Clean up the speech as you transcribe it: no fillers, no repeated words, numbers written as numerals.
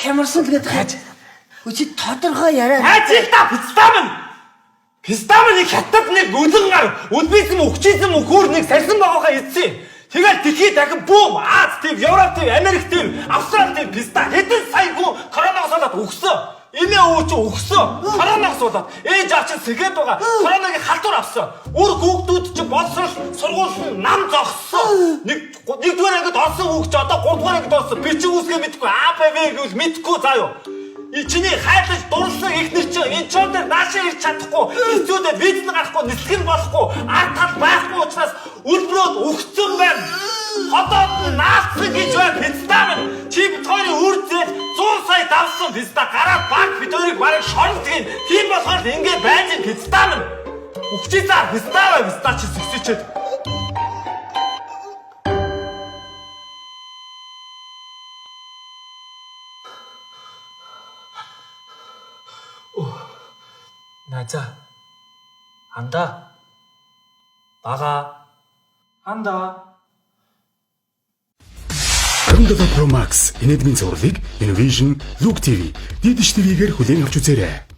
Хямарсан тэгээд хайж. Үчи тодорхой яриа. Хайжилта пистамын нэг хятад нэг өлөн гар өлбийсэн өгчээсэн мөхөр нэг сарсан байгаагаа эзсэн. Тэгэл дэлхийд дахин бүүм Аз тийм, Европ тийм, Америк тийм, Австрали тийм писта хэдэн сая хүн коронавигоос болоод өгсөн. Энэ өвч өгсөн. Коронавигоос болоод ээж авч сэхэд байгаа. Коронавигийн халдвар авсан. Өөр хүүхдүүд чи боловсрол сургууль нам зогссон. Нэгдүгээр ангид олсон хүүхд ч одоо 3 дугаар ангид олсон. Би ч үүсгээ мэдэхгүй. АБВ гэвэл мэдэхгүй заа юу. Чиний хайлаж дурлсан ихнэр чинь энэ ч өндөр наашаа ирч чадахгүй. Эцүүдэд виз гарахгүй, нислэг болохгүй, ард тал байхгүй учраас үлбрөөд өгцөн байна. Хотоод наацсан гэж байна пистам. Чи бит хоёрын үр зээл 100 сая давсан писта гараад баг бит хоёрыг бараг шорнтгийн. Тийм болохоор ингэ байж пистам. Өгчээсаа писта чи зөксөчөөд. 나자 안다 나가 안다 17 Pro Max энэдмийн зурлыг Innovation Look TV дэдш TV-гээр хүлээн авч үзээрэй.